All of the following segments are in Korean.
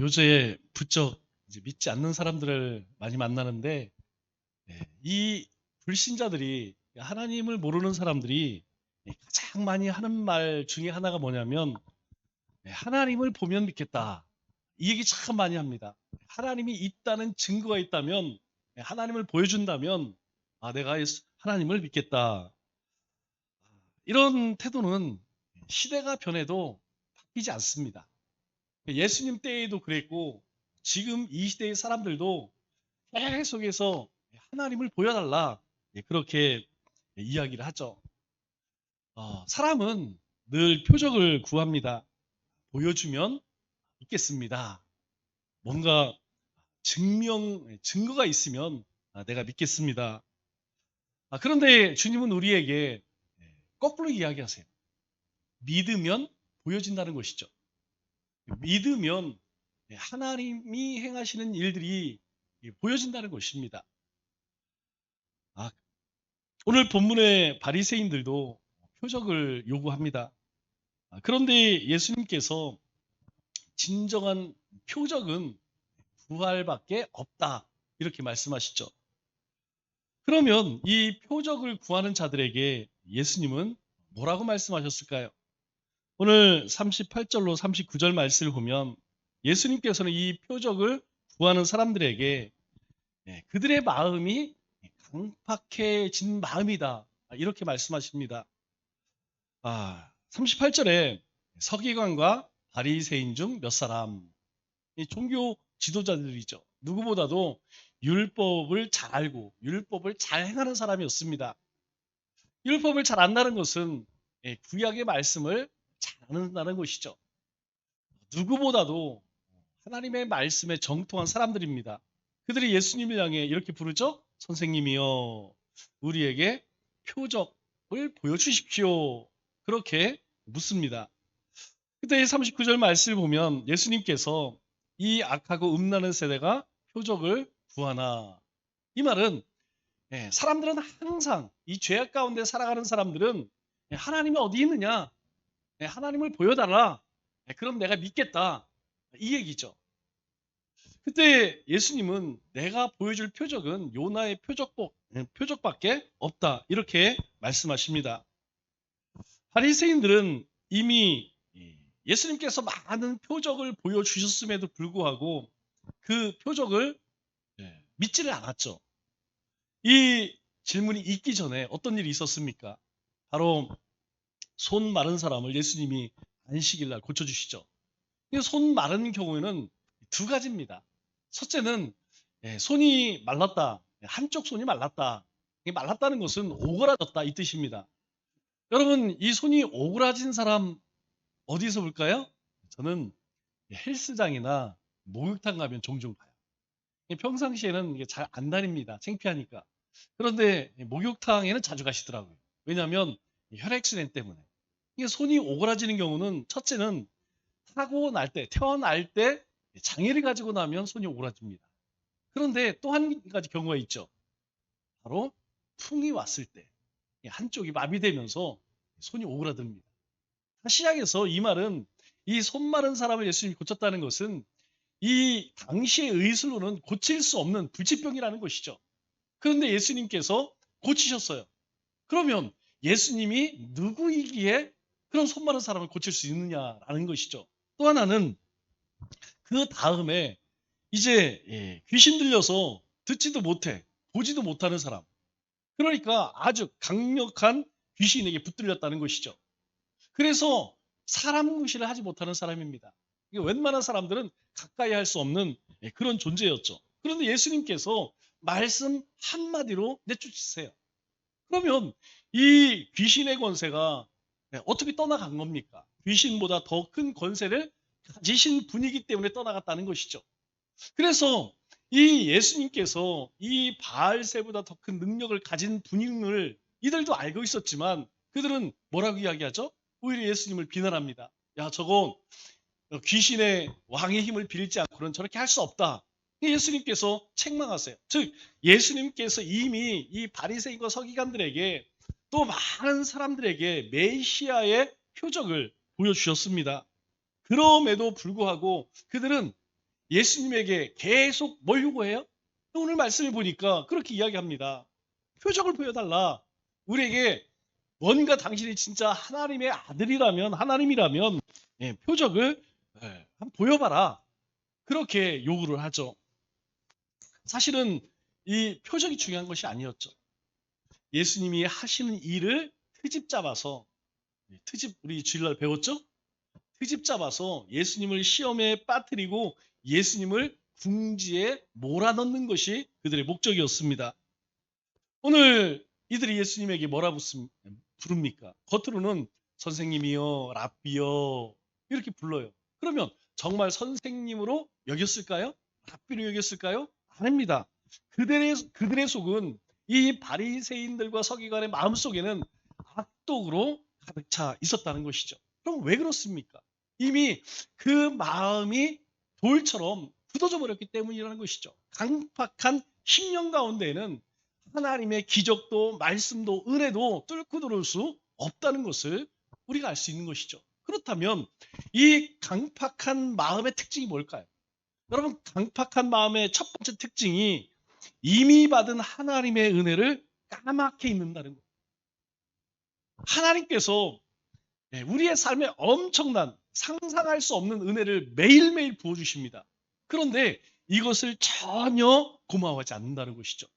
요새 부쩍 이제 믿지 않는 사람들을 많이 만나는데, 이 불신자들이, 하나님을 모르는 사람들이 가장 많이 하는 말 중에 하나가 뭐냐면, 하나님을 보면 믿겠다. 이 얘기 참 많이 합니다. 하나님이 있다는 증거가 있다면, 하나님을 보여준다면, 내가 하나님을 믿겠다. 이런 태도는 시대가 변해도 바뀌지 않습니다. 예수님 때에도 그랬고, 지금 이 시대의 사람들도 계속해서 하나님을 보여달라, 그렇게 이야기를 하죠. 사람은 늘 표적을 구합니다. 보여주면 믿겠습니다. 뭔가 증거가 있으면 내가 믿겠습니다. 그런데 주님은 우리에게 거꾸로 이야기하세요. 믿으면 보여진다는 것이죠. 믿으면 하나님이 행하시는 일들이 보여진다는 것입니다. 오늘 본문의 바리새인들도 표적을 요구합니다. 그런데 예수님께서 진정한 표적은 부활밖에 없다, 이렇게 말씀하시죠. 그러면 이 표적을 구하는 자들에게 예수님은 뭐라고 말씀하셨을까요? 오늘 38절로 39절 말씀을 보면 예수님께서는 이 표적을 구하는 사람들에게 그들의 마음이 강팍해진 마음이다, 이렇게 말씀하십니다. 38절에 서기관과 바리새인 중 몇 사람, 이 종교 지도자들이죠. 누구보다도 율법을 잘 알고 율법을 잘 행하는 사람이었습니다. 율법을 잘 안다는 것은 구약의 말씀을 잘 안다는 것이죠. 누구보다도 하나님의 말씀에 정통한 사람들입니다. 그들이 예수님을 향해 이렇게 부르죠. 선생님이여, 우리에게 표적을 보여주십시오. 그렇게 묻습니다. 그때 39절 말씀을 보면 예수님께서 이 악하고 음란한 세대가 표적을 구하나, 이 말은 사람들은 항상 이 죄악 가운데 살아가는 사람들은 하나님이 어디 있느냐, 하나님을 보여달라, 그럼 내가 믿겠다, 이 얘기죠. 그때 예수님은 내가 보여줄 표적은 요나의 표적밖에 없다, 이렇게 말씀하십니다. 바리새인들은 이미 예수님께서 많은 표적을 보여주셨음에도 불구하고 그 표적을 믿지를 않았죠. 이 질문이 있기 전에 어떤 일이 있었습니까? 바로 손 마른 사람을 예수님이 안식일 날 고쳐주시죠. 손 마른 경우에는 두 가지입니다. 첫째는 손이 말랐다, 한쪽 손이 말랐다. 말랐다는 것은 오그라졌다, 이 뜻입니다. 여러분, 이 손이 오그라진 사람 어디서 볼까요? 저는 헬스장이나 목욕탕 가면 종종 봐요. 평상시에는 잘 안 다닙니다. 창피하니까. 그런데 목욕탕에는 자주 가시더라고요. 왜냐하면 혈액순환 때문에. 이게 손이 오그라지는 경우는 첫째는 태어날 때 장애를 가지고 나면 손이 오그라집니다. 그런데 또 한 가지 경우가 있죠. 바로 풍이 왔을 때 한쪽이 마비되면서 손이 오그라듭니다. 시약에서 이 말은 이 손 마른 사람을 예수님이 고쳤다는 것은 이 당시의 의술로는 고칠 수 없는 불치병이라는 것이죠. 그런데 예수님께서 고치셨어요. 그러면 예수님이 누구이기에 그런 손 마른 사람을 고칠 수 있느냐라는 것이죠. 또 하나는 그 다음에 이제 귀신 들려서 듣지도 못해, 보지도 못하는 사람. 그러니까 아주 강력한 귀신에게 붙들렸다는 것이죠. 그래서 사람 구실을 하지 못하는 사람입니다. 웬만한 사람들은 가까이 할 수 없는 그런 존재였죠. 그런데 예수님께서 말씀 한마디로 내쫓으세요. 그러면 이 귀신의 권세가 어떻게 떠나간 겁니까? 귀신보다 더 큰 권세를 가지신 분이기 때문에 떠나갔다는 것이죠. 그래서 이 예수님께서 이 바알세보다 더 큰 능력을 가진 분임을 이들도 알고 있었지만 그들은 뭐라고 이야기하죠? 오히려 예수님을 비난합니다. 야, 저거 귀신의 왕의 힘을 빌지 않고는 저렇게 할 수 없다. 예수님께서 책망하세요. 즉 예수님께서 이미 이 바리새인과 서기관들에게 또 많은 사람들에게 메시아의 표적을 보여주셨습니다. 그럼에도 불구하고 그들은 예수님에게 계속 뭘 요구해요? 오늘 말씀을 보니까 그렇게 이야기합니다. 표적을 보여달라. 우리에게 뭔가 당신이 진짜 하나님의 아들이라면, 하나님이라면 표적을 한번 보여봐라. 그렇게 요구를 하죠. 사실은 이 표적이 중요한 것이 아니었죠. 예수님이 하시는 일을 트집 잡아서, 트집 우리 주일날 배웠죠? 트집 잡아서 예수님을 시험에 빠뜨리고 예수님을 궁지에 몰아넣는 것이 그들의 목적이었습니다. 오늘 이들이 예수님에게 뭐라 부릅니까? 겉으로는 선생님이요, 랍비요 이렇게 불러요. 그러면 정말 선생님으로 여겼을까요? 랍비로 여겼을까요? 아닙니다. 그들의 속은 이 바리새인들과 서기관의 마음속에는 악독으로 가득 차 있었다는 것이죠. 그럼 왜 그렇습니까? 이미 그 마음이 돌처럼 굳어져 버렸기 때문이라는 것이죠. 강팍한 10년 가운데에는 하나님의 기적도 말씀도 은혜도 뚫고 들어올 수 없다는 것을 우리가 알 수 있는 것이죠. 그렇다면 이 강팍한 마음의 특징이 뭘까요? 여러분, 강팍한 마음의 첫 번째 특징이 이미 받은 하나님의 은혜를 까맣게 잊는다는 거예요. 하나님께서 우리의 삶에 엄청난 상상할 수 없는 은혜를 매일매일 부어주십니다. 그런데 이것을 전혀 고마워하지 않는다는 것이죠.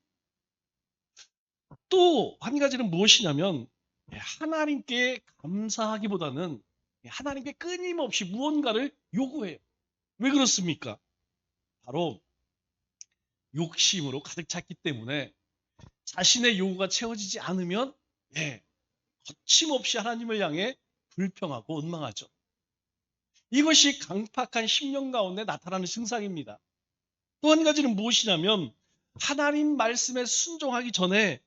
또 한 가지는 무엇이냐면 하나님께 감사하기보다는 하나님께 끊임없이 무언가를 요구해요. 왜 그렇습니까? 바로 욕심으로 가득 찼기 때문에 자신의 요구가 채워지지 않으면 거침없이 하나님을 향해 불평하고 원망하죠. 이것이 강팍한 10년 가운데 나타나는 증상입니다. 또 한 가지는 무엇이냐면 하나님 말씀에 순종하기 전에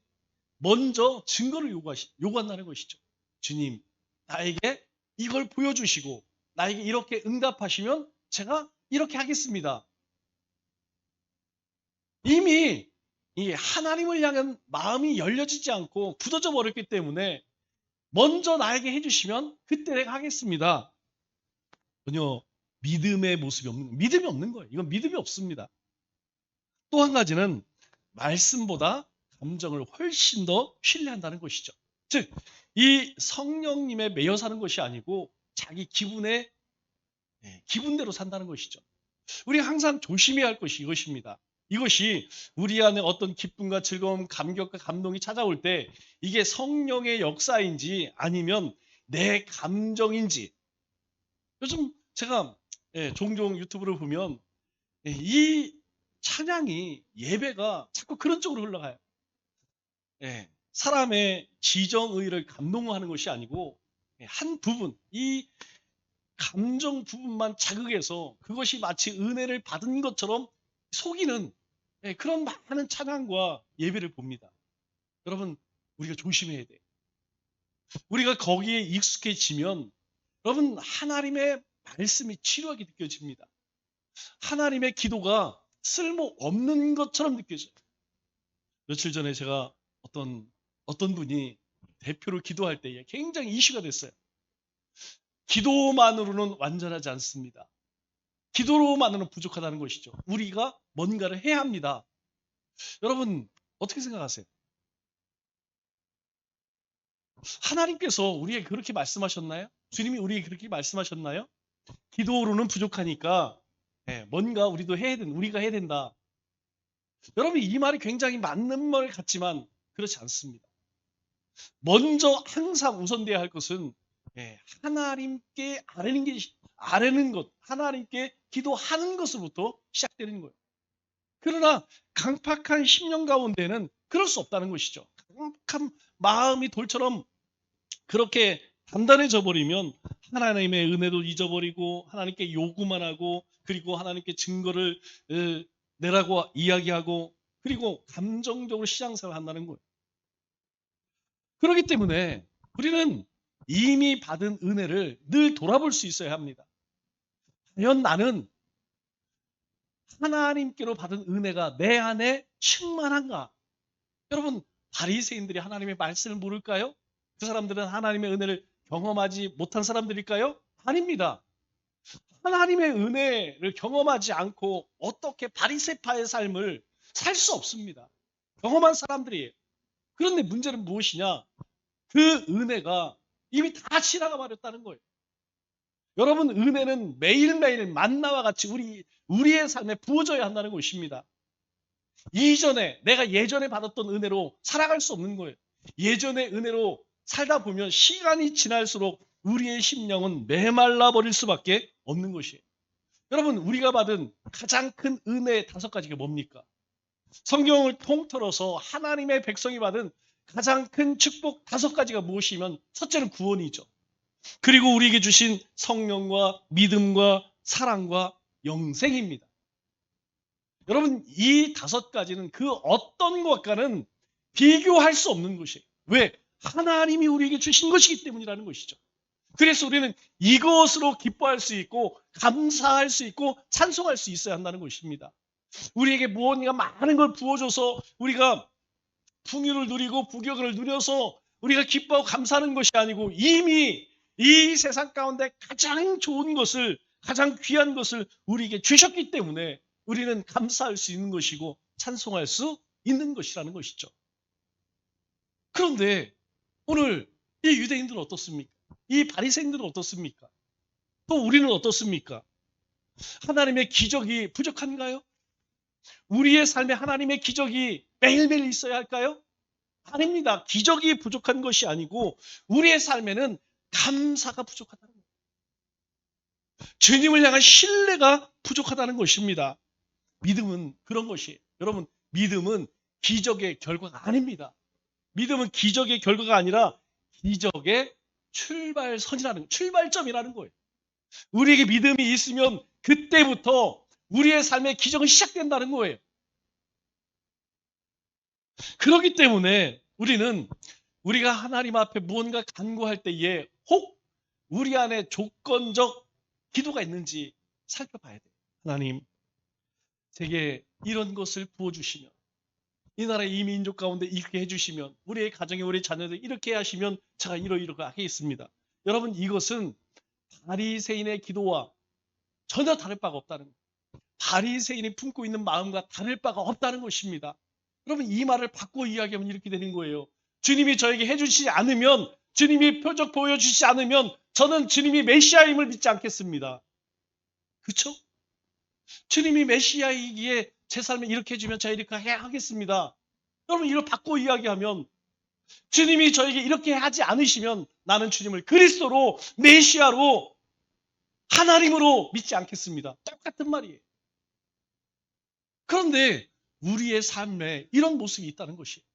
먼저 증거를 요구한다는 것이죠. 주님, 나에게 이걸 보여주시고 나에게 이렇게 응답하시면 제가 이렇게 하겠습니다. 이미 이 하나님을 향한 마음이 열려지지 않고 굳어져 버렸기 때문에 먼저 나에게 해주시면 그때 내가 하겠습니다. 전혀 믿음이 없는 거예요. 이건 믿음이 없습니다. 또 한 가지는 말씀보다 감정을 훨씬 더 신뢰한다는 것이죠. 즉, 이 성령님에 매여 사는 것이 아니고 자기 기분대로 산다는 것이죠. 우리가 항상 조심해야 할 것이 이것입니다. 이것이 우리 안에 어떤 기쁨과 즐거움, 감격과 감동이 찾아올 때 이게 성령의 역사인지 아니면 내 감정인지. 요즘 제가 종종 유튜브를 보면 이 찬양이 예배가 자꾸 그런 쪽으로 흘러가요. 사람의 지정의를 감동하는 것이 아니고 한 부분, 이 감정 부분만 자극해서 그것이 마치 은혜를 받은 것처럼 속이는 그런 많은 찬양과 예배를 봅니다. 여러분, 우리가 조심해야 돼요. 우리가 거기에 익숙해지면 여러분, 하나님의 말씀이 치료하게 느껴집니다. 하나님의 기도가 쓸모없는 것처럼 느껴져요. 며칠 전에 제가 어떤 분이 대표로 기도할 때 굉장히 이슈가 됐어요. 기도만으로는 완전하지 않습니다. 기도로만으로는 부족하다는 것이죠. 우리가 뭔가를 해야 합니다. 여러분, 어떻게 생각하세요? 하나님께서 우리에게 그렇게 말씀하셨나요? 주님이 우리에게 그렇게 말씀하셨나요? 기도로는 부족하니까 뭔가 우리가 해야 된다. 여러분, 이 말이 굉장히 맞는 말 같지만 그렇지 않습니다. 먼저 항상 우선돼야 할 것은 하나님께 아뢰는 것, 하나님께 기도하는 것으로부터 시작되는 거예요. 그러나 강팍한 10년 가운데는 그럴 수 없다는 것이죠. 강팍한 마음이 돌처럼 그렇게 단단해져 버리면 하나님의 은혜도 잊어버리고 하나님께 요구만 하고 그리고 하나님께 증거를 내라고 이야기하고 그리고 감정적으로 신앙생활을 한다는 거예요. 그렇기 때문에 우리는 이미 받은 은혜를 늘 돌아볼 수 있어야 합니다. 과연 나는 하나님께로 받은 은혜가 내 안에 충만한가? 여러분, 바리새인들이 하나님의 말씀을 모를까요? 그 사람들은 하나님의 은혜를 경험하지 못한 사람들일까요? 아닙니다. 하나님의 은혜를 경험하지 않고 어떻게 바리새파의 삶을 살 수 없습니다. 경험한 사람들이에요. 그런데 문제는 무엇이냐? 그 은혜가 이미 다 지나가 버렸다는 거예요. 여러분, 은혜는 매일매일 만나와 같이 우리의 삶에 부어져야 한다는 것입니다. 내가 예전에 받았던 은혜로 살아갈 수 없는 거예요. 예전의 은혜로 살다 보면 시간이 지날수록 우리의 심령은 메말라 버릴 수밖에 없는 것이에요. 여러분, 우리가 받은 가장 큰 은혜 5가지가 뭡니까? 성경을 통틀어서 하나님의 백성이 받은 가장 큰 축복 5가지가 무엇이면, 첫째는 구원이죠. 그리고 우리에게 주신 성령과 믿음과 사랑과 영생입니다. 여러분, 이 5가지는 그 어떤 것과는 비교할 수 없는 것이에요. 왜? 하나님이 우리에게 주신 것이기 때문이라는 것이죠. 그래서 우리는 이것으로 기뻐할 수 있고 감사할 수 있고 찬송할 수 있어야 한다는 것입니다. 우리에게 무언가 많은 걸 부어줘서 우리가 풍요를 누리고 부귀을 누려서 우리가 기뻐하고 감사하는 것이 아니고, 이미 이 세상 가운데 가장 좋은 것을, 가장 귀한 것을 우리에게 주셨기 때문에 우리는 감사할 수 있는 것이고 찬송할 수 있는 것이라는 것이죠. 그런데 오늘 이 유대인들은 어떻습니까? 이 바리새인들은 어떻습니까? 또 우리는 어떻습니까? 하나님의 기적이 부족한가요? 우리의 삶에 하나님의 기적이 매일매일 있어야 할까요? 아닙니다. 기적이 부족한 것이 아니고 우리의 삶에는 감사가 부족하다는 거예요. 주님을 향한 신뢰가 부족하다는 것입니다. 믿음은 그런 것이에요. 여러분, 믿음은 기적의 결과가 아닙니다. 믿음은 기적의 결과가 아니라 기적의 출발점이라는 거예요. 우리에게 믿음이 있으면 그때부터 우리의 삶의 기적은 시작된다는 거예요. 그렇기 때문에 우리가 하나님 앞에 무언가 간구할 때에 혹 우리 안에 조건적 기도가 있는지 살펴봐야 돼요. 하나님, 제게 이런 것을 부어주시면, 이 나라의 이 민족 가운데 이렇게 해주시면, 우리의 가정에 우리 자녀들 이렇게 하시면 제가 이러이러게 하겠습니다. 여러분, 이것은 바리새인의 기도와 전혀 다를 바가 없다는 거예요. 바리새인이 품고 있는 마음과 다를 바가 없다는 것입니다. 여러분, 이 말을 바꿔 이야기하면 이렇게 되는 거예요. 주님이 저에게 해주시지 않으면, 주님이 표적 보여주시지 않으면 저는 주님이 메시아임을 믿지 않겠습니다. 그렇죠? 주님이 메시아이기에 제 삶에 이렇게 해주면 제가 이렇게 하겠습니다. 여러분, 이걸 바꿔 이야기하면, 주님이 저에게 이렇게 하지 않으시면 나는 주님을 그리스도로, 메시아로, 하나님으로 믿지 않겠습니다. 똑같은 말이에요. 그런데 우리의 삶에 이런 모습이 있다는 것이에요.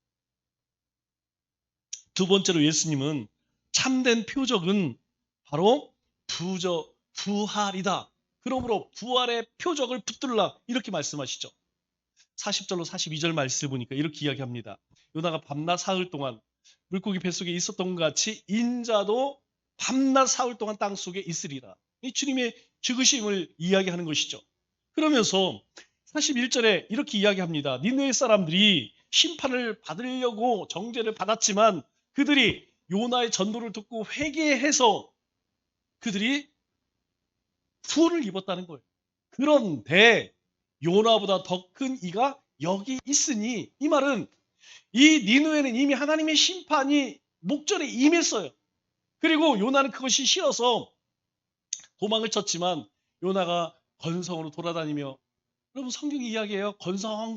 두 번째로, 예수님은 참된 표적은 바로 부활이다. 그러므로 부활의 표적을 붙들라, 이렇게 말씀하시죠. 40절로 42절 말씀을 보니까 이렇게 이야기합니다. 요나가 밤낮 사흘 동안 물고기 뱃속에 있었던 것 같이 인자도 밤낮 사흘 동안 땅속에 있으리라. 이 주님의 죽으심을 이야기하는 것이죠. 그러면서 41절에 이렇게 이야기합니다. 니느웨 사람들이 심판을 받으려고 정죄를 받았지만 그들이 요나의 전도를 듣고 회개해서 그들이 구원을 입었다는 거예요. 그런데 요나보다 더 큰 이가 여기 있으니, 이 말은 이 니느웨는 이미 하나님의 심판이 목전에 임했어요. 그리고 요나는 그것이 싫어서 도망을 쳤지만 요나가 건성으로 돌아다니며, 여러분, 성경이 이야기해요. 건성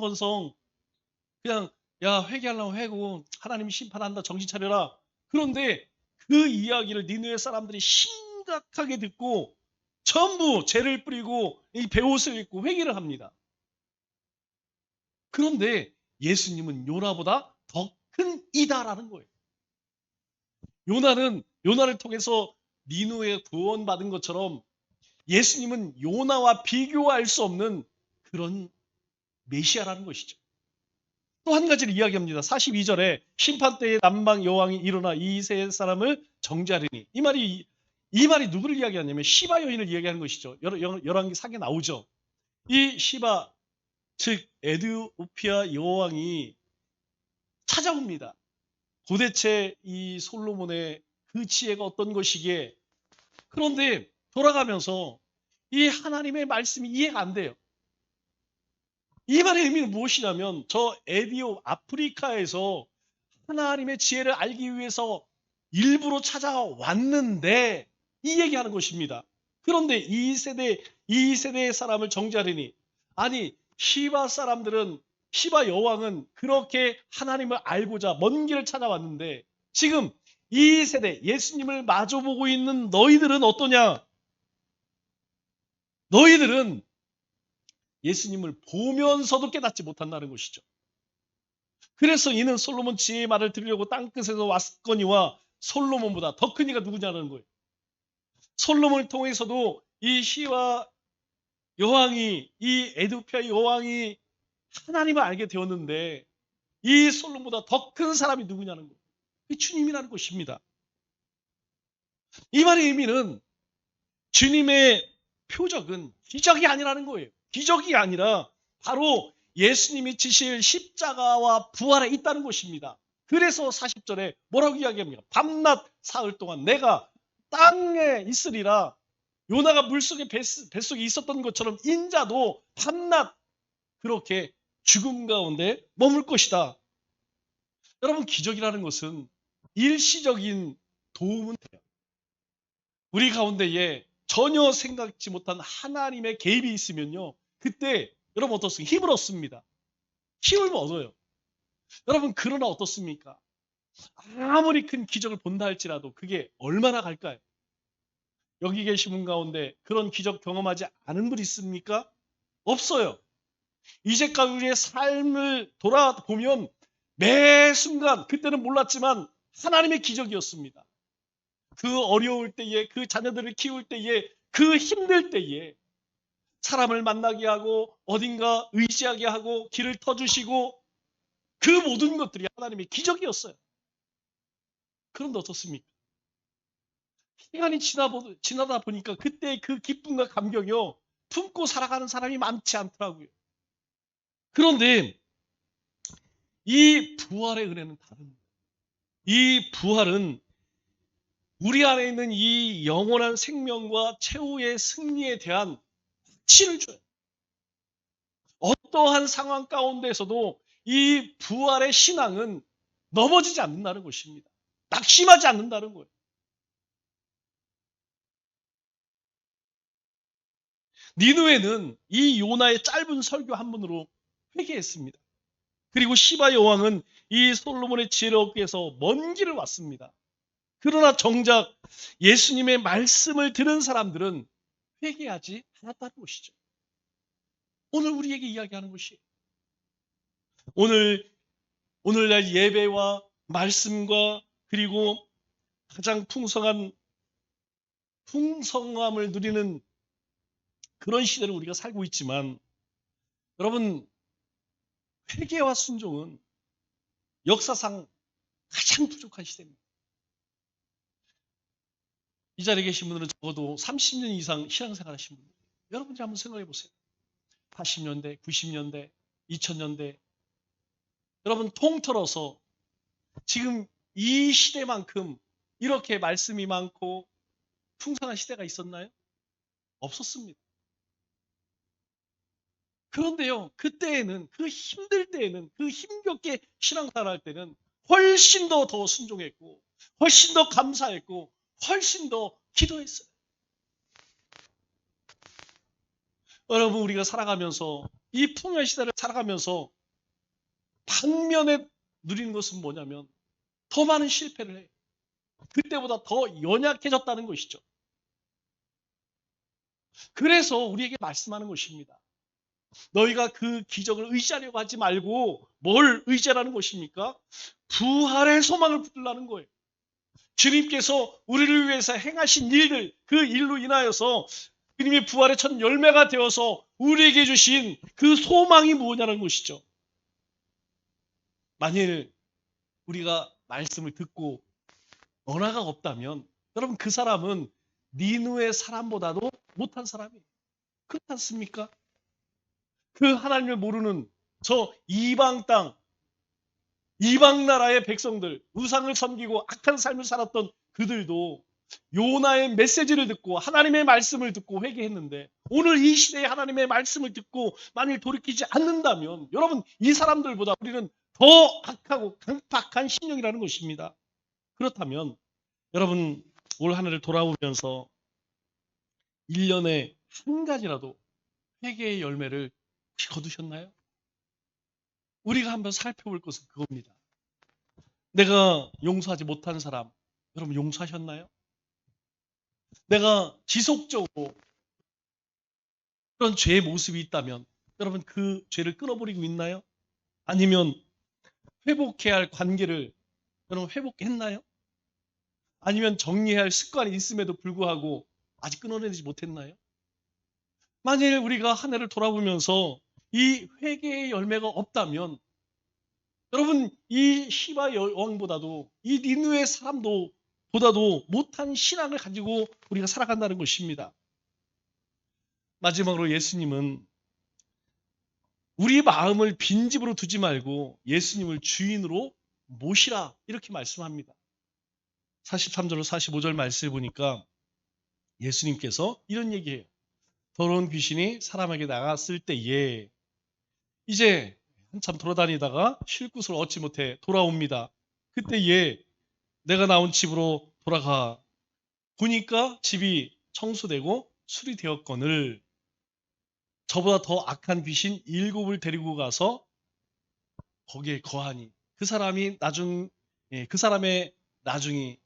그냥, 야, 회개하려면 회고 하나님이 심판한다, 정신 차려라. 그런데 그 이야기를 니느웨 사람들이 심각하게 듣고 전부 죄를 뿌리고 이 베옷을 입고 회개를 합니다. 그런데 예수님은 요나보다 더 큰 이다라는 거예요. 요나를 통해서 니느웨 구원받은 것처럼 예수님은 요나와 비교할 수 없는 그런 메시아라는 것이죠. 또 한 가지를 이야기합니다. 42절에 심판 때에 남방 여왕이 일어나 이 세 사람을 정죄하리니, 이 말이 누구를 이야기하냐면 시바 여인을 이야기하는 것이죠. 열왕기 4에 나오죠. 이 시바, 즉 에디오피아 여왕이 찾아옵니다. 도대체 이 솔로몬의 그 지혜가 어떤 것이기에. 그런데 돌아가면서 이 하나님의 말씀이 이해가 안 돼요. 이 말의 의미는 무엇이냐면 저 에디오 아프리카에서 하나님의 지혜를 알기 위해서 일부러 찾아왔는데 이 얘기하는 것입니다. 그런데 이 세대의 사람을 정죄하리니, 아니 시바 사람들은, 시바 여왕은 그렇게 하나님을 알고자 먼 길을 찾아왔는데 지금 이 세대 예수님을 마주보고 있는 너희들은 어떠냐? 너희들은 예수님을 보면서도 깨닫지 못한다는 것이죠. 그래서 이는 솔로몬 지혜의 말을 들으려고 땅끝에서 왔거니와 솔로몬보다 더 큰 이가 누구냐는 거예요. 솔로몬을 통해서도 이 시와 여왕이, 이 에도피아 여왕이 하나님을 알게 되었는데 이 솔로몬보다 더 큰 사람이 누구냐는 거예요. 이 주님이라는 것입니다. 이 말의 의미는 주님의 표적은 기적이 아니라는 거예요. 기적이 아니라 바로 예수님이 지실 십자가와 부활에 있다는 것입니다. 그래서 40절에 뭐라고 이야기합니까? 밤낮 사흘 동안 내가 땅에 있으리라. 요나가 물속에 뱃속에 있었던 것처럼 인자도 밤낮 그렇게 죽음 가운데 머물 것이다. 여러분, 기적이라는 것은 일시적인 도움은 돼요. 우리 가운데에 전혀 생각지 못한 하나님의 개입이 있으면요, 그때 여러분 어떻습니까? 힘을 얻습니다. 힘을 얻어요. 여러분, 그러나 어떻습니까? 아무리 큰 기적을 본다 할지라도 그게 얼마나 갈까요? 여기 계신 분 가운데 그런 기적 경험하지 않은 분 있습니까? 없어요. 이제까지 우리의 삶을 돌아보면 매 순간, 그때는 몰랐지만 하나님의 기적이었습니다. 그 어려울 때에, 그 자녀들을 키울 때에, 그 힘들 때에 사람을 만나게 하고 어딘가 의지하게 하고 길을 터주시고, 그 모든 것들이 하나님의 기적이었어요. 그런데 어떻습니까? 시간이 지나다 보니까 그때 그 기쁨과 감격이요, 품고 살아가는 사람이 많지 않더라고요. 그런데 이 부활의 은혜는 다릅니다. 이 부활은 우리 안에 있는 이 영원한 생명과 최후의 승리에 대한 확신을 줘요. 어떠한 상황 가운데서도 이 부활의 신앙은 넘어지지 않는다는 것입니다. 낙심하지 않는다는 거예요. 니느웨는 이 요나의 짧은 설교 한 번으로 회개했습니다. 그리고 시바 여왕은 이 솔로몬의 지혜를 얻기 위해서 먼 길을 왔습니다. 그러나 정작 예수님의 말씀을 들은 사람들은 회개하지 않았다는 것이죠. 오늘 우리에게 이야기하는 것이, 오늘날 예배와 말씀과 그리고 가장 풍성함을 누리는 그런 시대를 우리가 살고 있지만, 여러분, 회개와 순종은 역사상 가장 부족한 시대입니다. 이 자리에 계신 분들은 적어도 30년 이상 신앙생활 하신 분들, 여러분들이 한번 생각해 보세요. 80년대, 90년대, 2000년대, 여러분 통틀어서 지금 이 시대만큼 이렇게 말씀이 많고 풍성한 시대가 있었나요? 없었습니다. 그런데요, 그때에는, 그 힘들 때에는, 그 힘겹게 신앙생활 할 때는 훨씬 더 순종했고, 훨씬 더 감사했고, 훨씬 더 기도했어요. 여러분, 우리가 살아가면서, 이 풍요한 시대를 살아가면서 반면에 누리는 것은 뭐냐면 더 많은 실패를 해요. 그때보다 더 연약해졌다는 것이죠. 그래서 우리에게 말씀하는 것입니다. 너희가 그 기적을 의지하려고 하지 말고 뭘 의지하라는 것입니까? 부활의 소망을 붙들라는 거예요. 주님께서 우리를 위해서 행하신 일들, 그 일로 인하여서 주님의 부활의 첫 열매가 되어서 우리에게 주신 그 소망이 뭐냐는 것이죠. 만일 우리가 말씀을 듣고 언어가 없다면, 여러분, 그 사람은 니누의 사람보다도 못한 사람이에요. 그렇지 않습니까? 그 하나님을 모르는 저 이방 땅, 이방 나라의 백성들, 우상을 섬기고 악한 삶을 살았던 그들도 요나의 메시지를 듣고 하나님의 말씀을 듣고 회개했는데 오늘 이 시대에 하나님의 말씀을 듣고 만일 돌이키지 않는다면 여러분 이 사람들보다 우리는 더 악하고 강팍한 심령이라는 것입니다. 그렇다면 여러분 올 한 해를 돌아보면서 1년에 한 가지라도 회개의 열매를 혹시 거두셨나요? 우리가 한번 살펴볼 것은 그겁니다. 내가 용서하지 못한 사람 여러분 용서하셨나요? 내가 지속적으로 그런 죄의 모습이 있다면 여러분 그 죄를 끊어버리고 있나요? 아니면 회복해야 할 관계를 여러분 회복했나요? 아니면 정리해야 할 습관이 있음에도 불구하고 아직 끊어내지 못했나요? 만일 우리가 한 해를 돌아보면서 이 회개의 열매가 없다면 여러분 이 시바 여왕보다도 이 니느웨 사람도 보다도 못한 신앙을 가지고 우리가 살아간다는 것입니다. 마지막으로 예수님은 우리 마음을 빈집으로 두지 말고 예수님을 주인으로 모시라 이렇게 말씀합니다. 43절로 45절 말씀을 보니까 예수님께서 이런 얘기해요. 더러운 귀신이 사람에게 나갔을 때에 이제 한참 돌아다니다가 쉴 곳을 얻지 못해 돌아옵니다. 그때에 내가 나온 집으로 돌아가 보니까 집이 청소되고 수리되었거늘 저보다 더 악한 귀신 7을 데리고 가서 거기에 거하니 그 사람의 나중이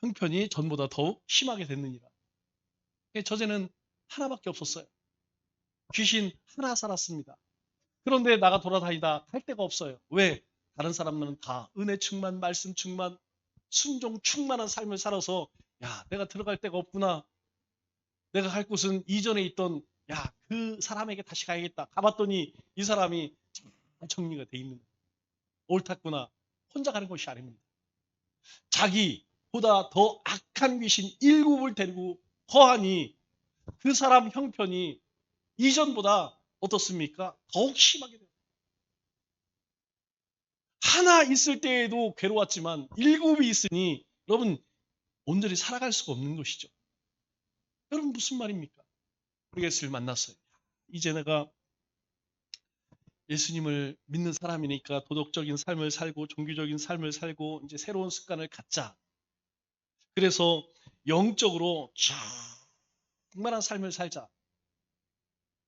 형편이 전보다 더욱 심하게 됐느니라. 저제는 하나밖에 없었어요. 귀신 하나 살았습니다. 그런데 나가 돌아다니다 할 데가 없어요. 왜? 다른 사람들은 다 은혜 충만, 말씀 충만, 순종 충만한 삶을 살아서 야 내가 들어갈 데가 없구나. 내가 갈 곳은 이전에 있던 야 그 사람에게 다시 가야겠다. 가봤더니 이 사람이 잘 정리가 돼 있는 거예요. 옳았구나. 혼자 가는 것이 아닙니다. 자기보다 더 악한 귀신 7을 데리고 거하니 그 사람 형편이 이전보다 어떻습니까? 더욱 심하게 돼요. 하나 있을 때에도 괴로웠지만 7이 있으니 여러분 온전히 살아갈 수가 없는 것이죠. 여러분 무슨 말입니까? 우리 예수를 만났어요. 이제 내가 예수님을 믿는 사람이니까 도덕적인 삶을 살고 종교적인 삶을 살고 이제 새로운 습관을 갖자. 그래서 영적으로 충만한 삶을 살자.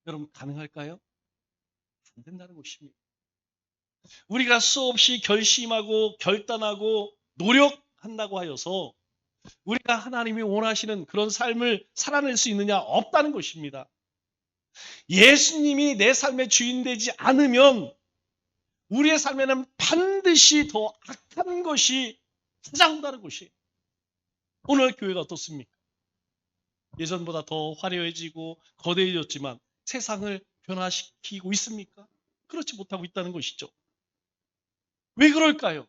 여러분 가능할까요? 안 된다는 것입니다. 우리가 수없이 결심하고 결단하고 노력한다고 하여서 우리가 하나님이 원하시는 그런 삶을 살아낼 수 있느냐? 없다는 것입니다. 예수님이 내 삶의 주인 되지 않으면 우리의 삶에는 반드시 더 악한 것이 찾아온다는 것이에요. 오늘 교회가 어떻습니까? 예전보다 더 화려해지고 거대해졌지만 세상을 변화시키고 있습니까? 그렇지 못하고 있다는 것이죠. 왜 그럴까요?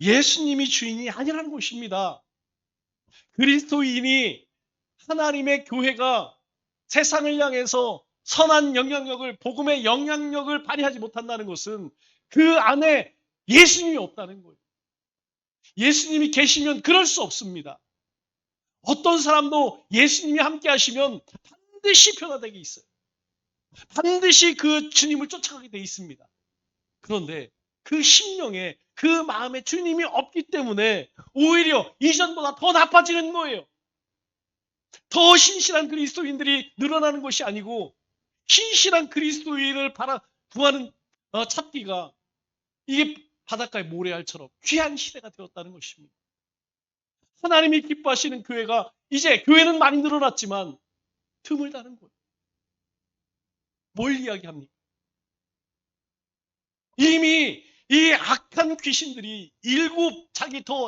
예수님이 주인이 아니라는 것입니다. 그리스도인이 하나님의 교회가 세상을 향해서 선한 영향력을 복음의 영향력을 발휘하지 못한다는 것은 그 안에 예수님이 없다는 거예요. 예수님이 계시면 그럴 수 없습니다. 어떤 사람도 예수님이 함께 하시면 반드시 변화되게 있어요. 반드시 그 주님을 쫓아가게 돼 있습니다. 그런데 그 심령에 그 마음에 주님이 없기 때문에 오히려 이전보다 더 나빠지는 거예요. 더 신실한 그리스도인들이 늘어나는 것이 아니고 신실한 그리스도인을 구하는 찾기가 이게 바닷가의 모래알처럼 귀한 시대가 되었다는 것입니다. 하나님이 기뻐하시는 교회가 이제 교회는 많이 늘어났지만 드물다는 거예요. 뭘 이야기합니까? 이미 이 악한 귀신들이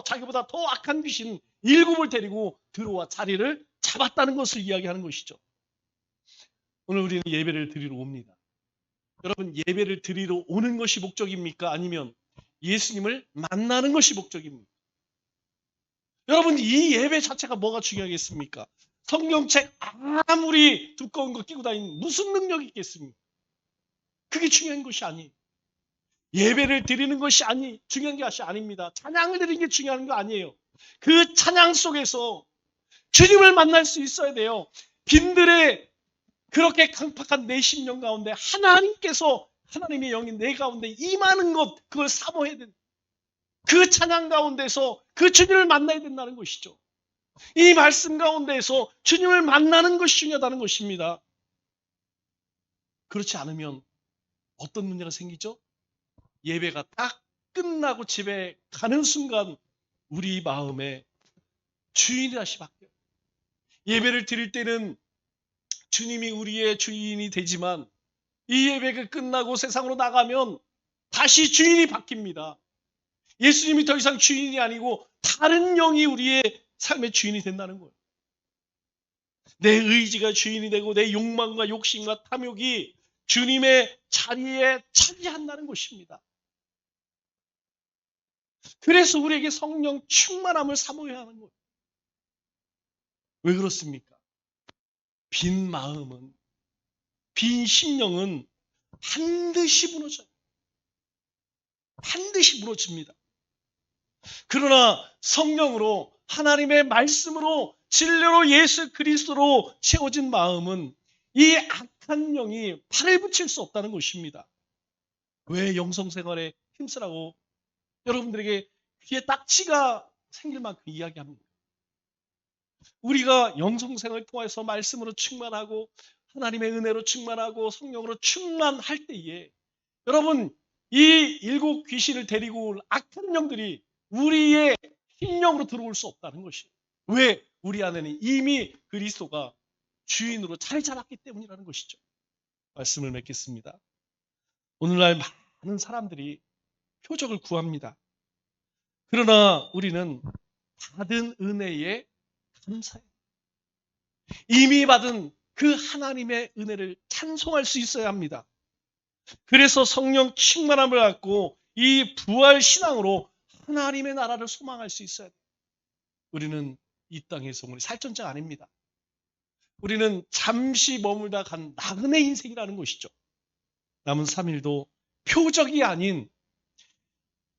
자기보다 더 악한 귀신 7을 데리고 들어와 자리를 잡았다는 것을 이야기하는 것이죠. 오늘 우리는 예배를 드리러 옵니다. 여러분 예배를 드리러 오는 것이 목적입니까? 아니면 예수님을 만나는 것이 목적입니까? 여러분 이 예배 자체가 뭐가 중요하겠습니까? 성경책 아무리 두꺼운 거 끼고 다니는 무슨 능력이 있겠습니까? 그게 중요한 것이 아니에요. 예배를 드리는 것이 중요한 것이 아닙니다. 찬양을 드리는 게 중요한 거 아니에요. 그 찬양 속에서 주님을 만날 수 있어야 돼요. 빈들의 그렇게 강팍한 내 심령 가운데 하나님께서 하나님의 영이 내 가운데 임하는 것, 그걸 사모해야 된다. 그 찬양 가운데서 그 주님을 만나야 된다는 것이죠. 이 말씀 가운데서 주님을 만나는 것이 중요하다는 것입니다. 그렇지 않으면 어떤 문제가 생기죠? 예배가 딱 끝나고 집에 가는 순간 우리 마음에 주인이 다시 바뀌어요. 예배를 드릴 때는 주님이 우리의 주인이 되지만 이 예배가 끝나고 세상으로 나가면 다시 주인이 바뀝니다. 예수님이 더 이상 주인이 아니고 다른 영이 우리의 삶의 주인이 된다는 거예요. 내 의지가 주인이 되고 내 욕망과 욕심과 탐욕이 주님의 자리에 차지한다는 것입니다. 그래서 우리에게 성령 충만함을 사모해야 하는 거예요. 왜 그렇습니까? 빈 마음은, 빈 심령은 반드시 무너져요. 반드시 무너집니다. 그러나 성령으로 하나님의 말씀으로 진리로 예수 그리스도로 채워진 마음은 이 악한 영이 팔을 붙일 수 없다는 것입니다. 왜 영성생활에 힘쓰라고 여러분들에게 귀에 딱지가 생길 만큼 이야기합니다. 우리가 영성생활을 통해서 말씀으로 충만하고 하나님의 은혜로 충만하고 성령으로 충만할 때에 여러분 이 일곱 귀신을 데리고 올 악한 영들이 우리의 심령으로 들어올 수 없다는 것이에요. 왜? 우리 안에는 이미 그리스도가 주인으로 자리 잡았기 때문이라는 것이죠. 말씀을 맺겠습니다. 오늘날 많은 사람들이 표적을 구합니다. 그러나 우리는 받은 은혜에 감사해요. 이미 받은 그 하나님의 은혜를 찬송할 수 있어야 합니다. 그래서 성령 충만함을 갖고 이 부활 신앙으로 하나님의 나라를 소망할 수 있어야 돼요. 우리는 이 땅에서 우리 살전자 아닙니다. 우리는 잠시 머물다 간 나그네 인생이라는 것이죠. 남은 3일도 표적이 아닌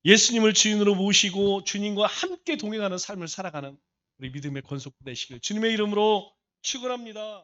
예수님을 주인으로 모시고 주님과 함께 동행하는 삶을 살아가는 우리 믿음의 권속부 되시길 주님의 이름으로 축원합니다.